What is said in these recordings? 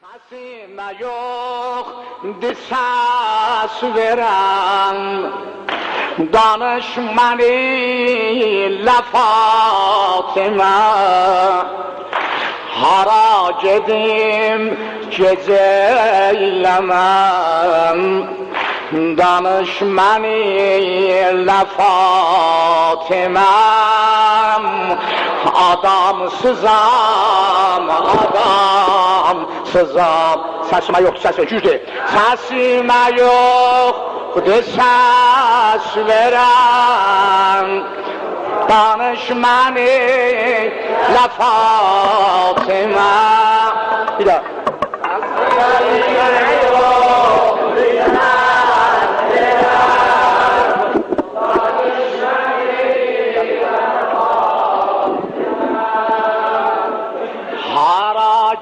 Sesime yok ses veren danışmanı Fatıma, hara gedim geceylemem danışmanı Fatıma. Adamsızam, adamsızam. Sesime yok, ses ver, güçlü. Sesime yok ses veren danışmanı Fatıma. Bir daha.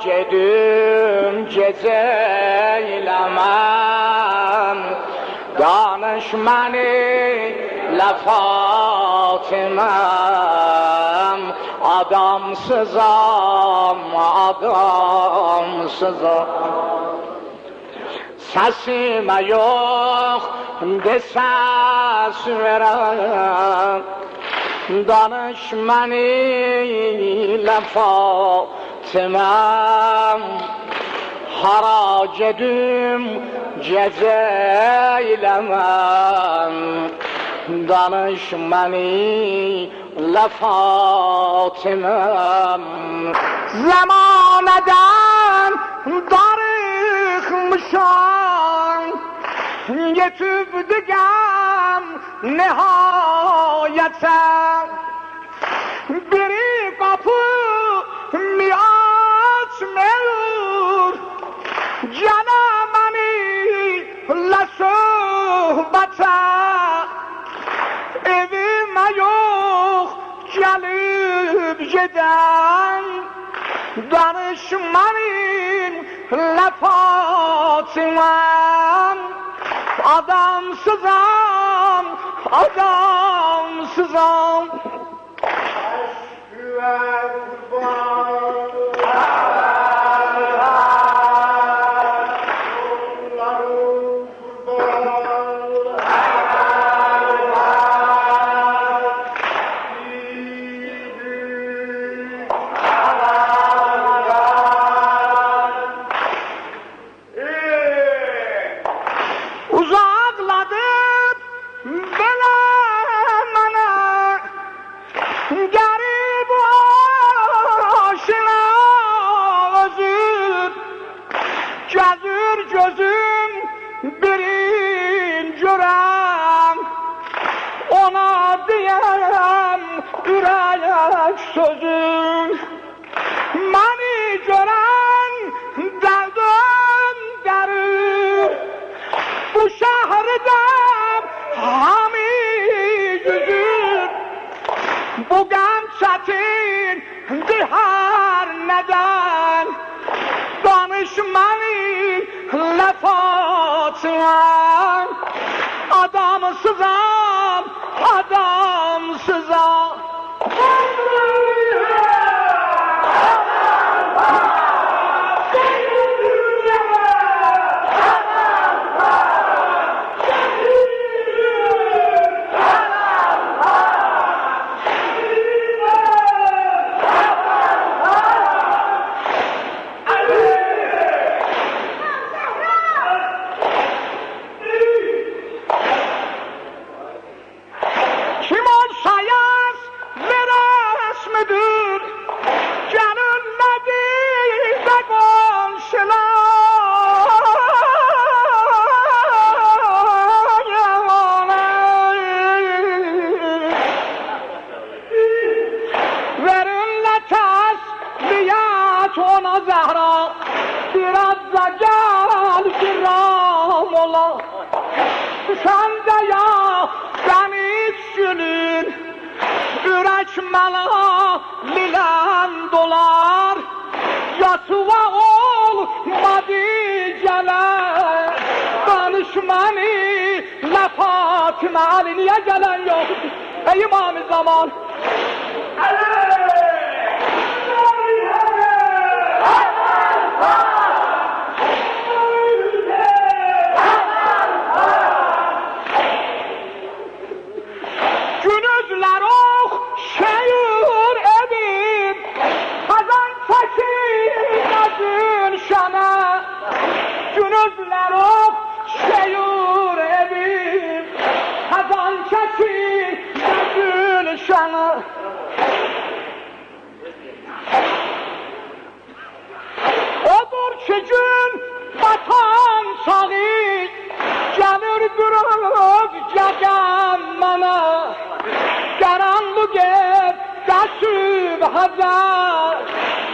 Gedim geceylemem danışmanı Fatıma'm. Adamsızam, adamsızam. Sesime yok ses veren danışmanı Fatıma'm. Hara gedim geceylemem danışmanı Fatıma'm. Zamaneden darıkmışam, yetip digem nihayete. Biri kapı mi açmıyor, canım benimle sohbete. Evime yok gelip giden danışmanı Fatıma'm. Adamsızam, adamsızam. Uzakladım belamana, garip aşina özür. Gözür gözüm birin görem, ona diyem ürek sözüm. Beni gören derdim derir, bu şehirde hami yüzür. Bu gam çetin dihar neden danışmanı Fatıma'm. Adamsızam, adamsızam. Kim olsa yaz veras mıdır? Gönülledi de verinle tesliyat ona Zehra, biraz da gel kiram ola. Sen de ya deniz gülün, ürek mela lilen dolar. Yasuva olmadı gelen danışmanı Fatıma. Ali niye gelen yok? Ey İmam-ı Zaman. gözler ok şeyur evim kazan çekir gülşanı odur ki gün vatan sağı gelir durup gecem bana karanlık ev kaçıp hazar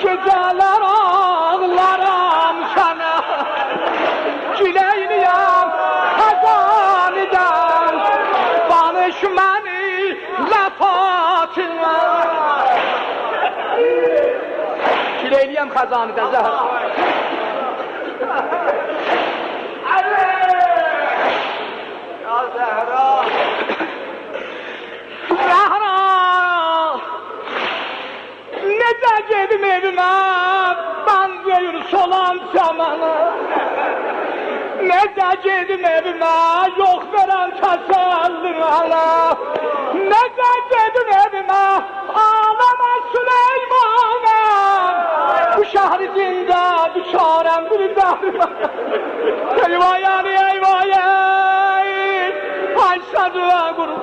geceler ağlarım sana Gileyliyem hazaniden Danış beni lefatına Gileyliyem hazaniden Zahra Ya Zehra! Zahra Nece gedim evime ben değil solan zamanı Nece gedim evime yok veren teselli ana Nece gedim evime ağlama Süleyman'ım Bu şehri zinde düşarem bir zahrim Eyvah yani eyvah ey Ayşe dua kurun